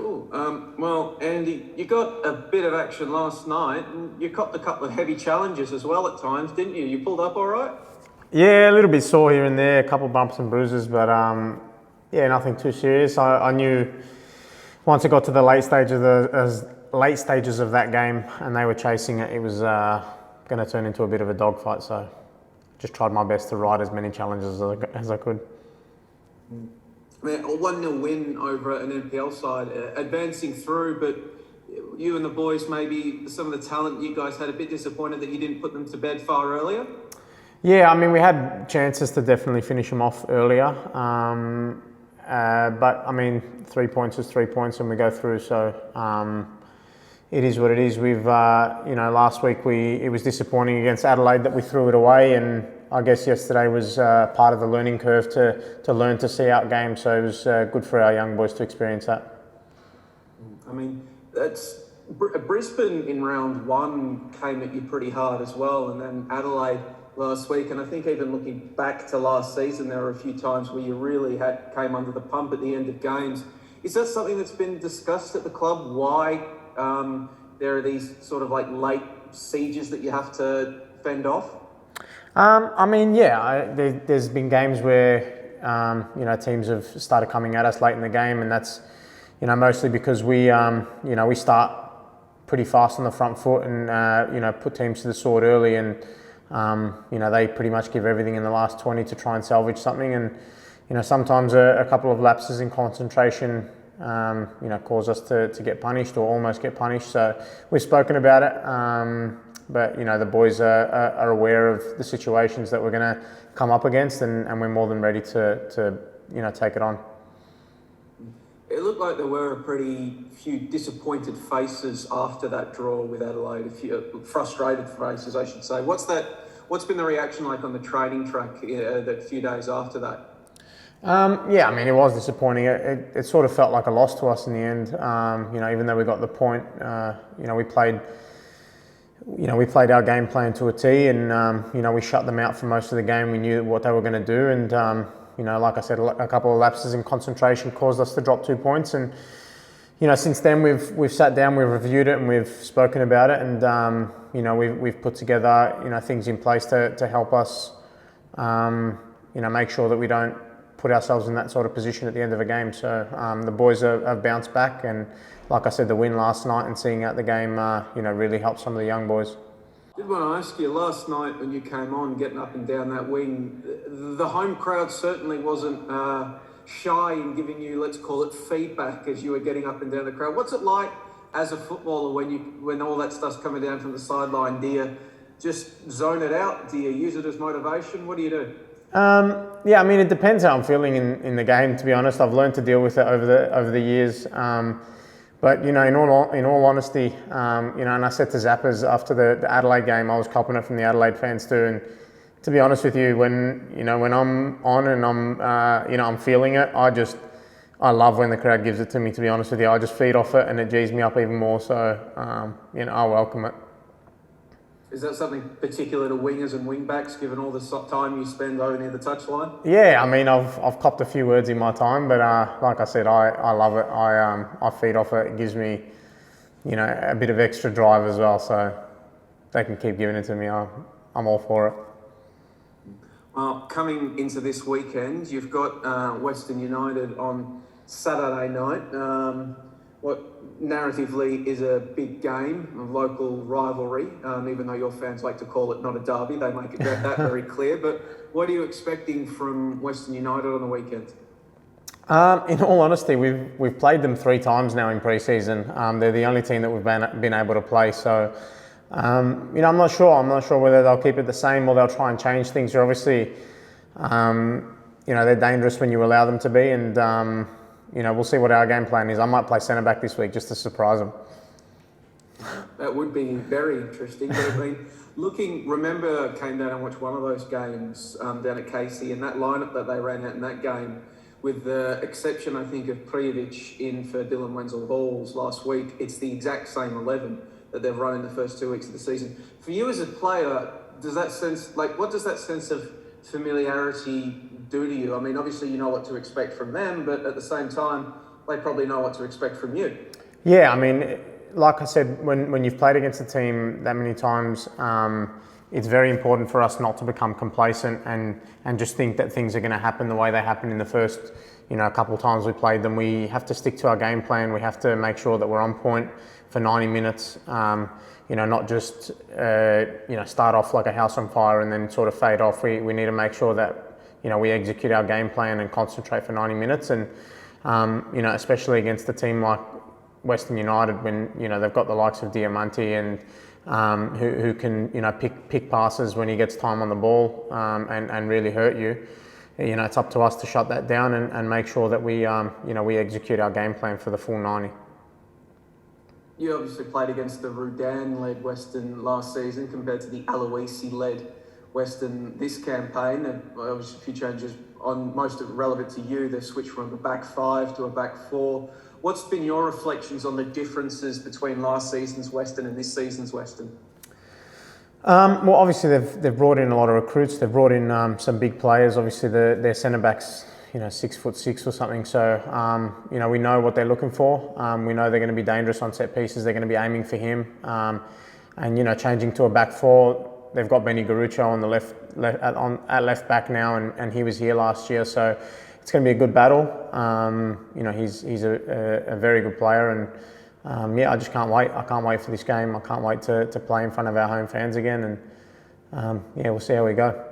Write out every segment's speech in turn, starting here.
Cool. Well, Andy, you got a bit of action last night, and you copped a couple of heavy challenges as well at times, didn't you? You pulled up all right? Yeah, a little bit sore here and there, a couple of bumps and bruises, but yeah, nothing too serious. I knew once it got to the late stages of that game, and they were chasing it, it was going to turn into a bit of a dogfight. So, just tried my best to ride as many challenges as I could. A 1-0 win over an NPL side, advancing through, but you and the boys, maybe some of the talent you guys had, a bit disappointed that you didn't put them to bed far earlier? Yeah, I mean, we had chances to definitely finish them off earlier. But, I mean, 3 points is 3 points and we go through. So, it is what it is. We've, last week it was disappointing against Adelaide that we threw it away, and I guess yesterday was part of the learning curve to learn to see out games. So it was good for our young boys to experience that. I mean, that's Brisbane in round one came at you pretty hard as well, and then Adelaide last week. And I think even looking back to last season, there were a few times where you really came under the pump at the end of games. Is that something that's been discussed at the club? Why there are these sort of like late sieges that you have to fend off? I mean, yeah, there's been games where, teams have started coming at us late in the game, and that's, mostly because we start pretty fast on the front foot and, put teams to the sword early, and, they pretty much give everything in the last 20 to try and salvage something. And, sometimes a couple of lapses in concentration, cause us to get punished or almost get punished. So we've spoken about it. But, the boys are aware of the situations that we're going to come up against, and we're more than ready to take it on. It looked like there were a pretty few disappointed faces after that draw with Adelaide, a few frustrated faces, I should say. What's been the reaction like on the training track the few days after that? Yeah, I mean, it was disappointing. It sort of felt like a loss to us in the end. Even though we got the point, we played our game plan to a T, and we shut them out for most of the game. We knew what they were going to do, and like I said, a couple of lapses in concentration caused us to drop 2 points. And since then we've sat down, we've reviewed it, and we've spoken about it, and we've put together things in place to help us make sure that we don't put ourselves in that sort of position at the end of a game. So the boys have bounced back, and like I said, the win last night and seeing out the game, really helped some of the young boys. I did want to ask you, last night when you came on, getting up and down that wing, the home crowd certainly wasn't shy in giving you, let's call it, feedback as you were getting up and down the crowd. What's it like as a footballer when all that stuff's coming down from the sideline? Do you just zone it out? Do you use it as motivation? What do you do? Yeah, I mean, it depends how I'm feeling in the game, to be honest. I've learned to deal with it over the years. But, in all honesty, and I said to Zappers after the Adelaide game, I was copping it from the Adelaide fans too. And to be honest with you, when I'm on and I'm feeling it, I love when the crowd gives it to me, to be honest with you. I just feed off it and it G's me up even more. So, I welcome it. Is that something particular to wingers and wingbacks, given all the time you spend over near the touchline? Yeah, I mean, I've copped a few words in my time, but like I said, I love it. I feed off it. It gives me, a bit of extra drive as well. So they can keep giving it to me. I'm all for it. Well, coming into this weekend, you've got Western United on Saturday night. What narratively is a big game, a local rivalry, even though your fans like to call it not a derby, they make it that very clear. But what are you expecting from Western United on the weekend? In all honesty, we've played them 3 times now in pre-season. They're the only team that we've been able to play. So, I'm not sure. I'm not sure whether they'll keep it the same or they'll try and change things. They're obviously, they're dangerous when you allow them to be, and we'll see what our game plan is. I might play centre back this week just to surprise them. That would be very interesting. But I mean, remember, I came down and watched one of those games down at Casey, and that lineup that they ran out in that game, with the exception, I think, of Prijovic in for Dylan Wenzel-Halls last week, it's the exact same 11 that they've run in the first 2 weeks of the season. For you as a player, what does that sense of familiarity do to you? I mean, obviously you know what to expect from them, but at the same time, they probably know what to expect from you. Yeah, I mean, like I said, when you've played against a team that many times, it's very important for us not to become complacent and just think that things are going to happen the way they happened in the first, couple of times we played them. We have to stick to our game plan. We have to make sure that we're on point for 90 minutes. Not just start off like a house on fire and then sort of fade off. We need to make sure that we execute our game plan and concentrate for 90 minutes. And especially against a team like Western United, when they've got the likes of Diamante and who can pick passes when he gets time on the ball and really hurt you. It's up to us to shut that down and make sure that we execute our game plan for the full 90. You obviously played against the Rudan-led Western last season compared to the Aloisi-led Western this campaign, and obviously a few changes on most of it relevant to you. The switch from a back five to a back four. What's been your reflections on the differences between last season's Western and this season's Western? Well, obviously they've brought in a lot of recruits. They've brought in some big players. Obviously their centre backs, 6'6" or something. So we know what they're looking for. We know they're going to be dangerous on set pieces. They're going to be aiming for him. And changing to a back four, they've got Benny Garucho on the at left back now, and he was here last year. So it's going to be a good battle. He's a very good player, and I just can't wait. I can't wait for this game. I can't wait to play in front of our home fans again, and we'll see how we go.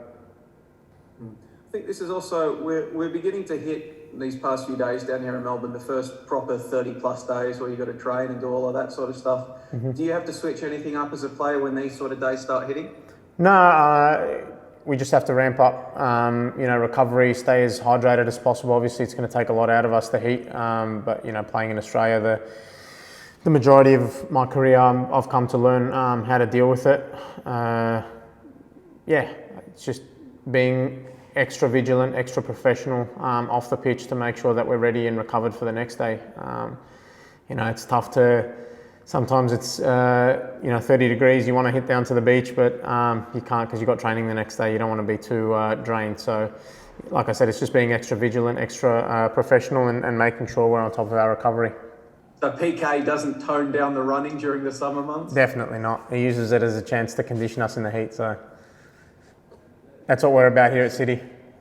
I think this is also, we're beginning to hit these past few days down here in Melbourne, the first proper 30 plus days where you've got to train and do all of that sort of stuff. Mm-hmm. Do you have to switch anything up as a player when these sort of days start hitting? No, we just have to ramp up, recovery, stay as hydrated as possible. Obviously it's going to take a lot out of us, the heat, but playing in Australia, the majority of my career I've come to learn how to deal with it. It's just being extra vigilant, extra professional off the pitch to make sure that we're ready and recovered for the next day. It's tough to, sometimes it's 30 degrees, you want to hit down to the beach, but you can't because you've got training the next day. You don't want to be too drained. So like I said, it's just being extra vigilant, extra professional and making sure we're on top of our recovery. So PK doesn't tone down the running during the summer months? Definitely not. He uses it as a chance to condition us in the heat. So that's what we're about here at City.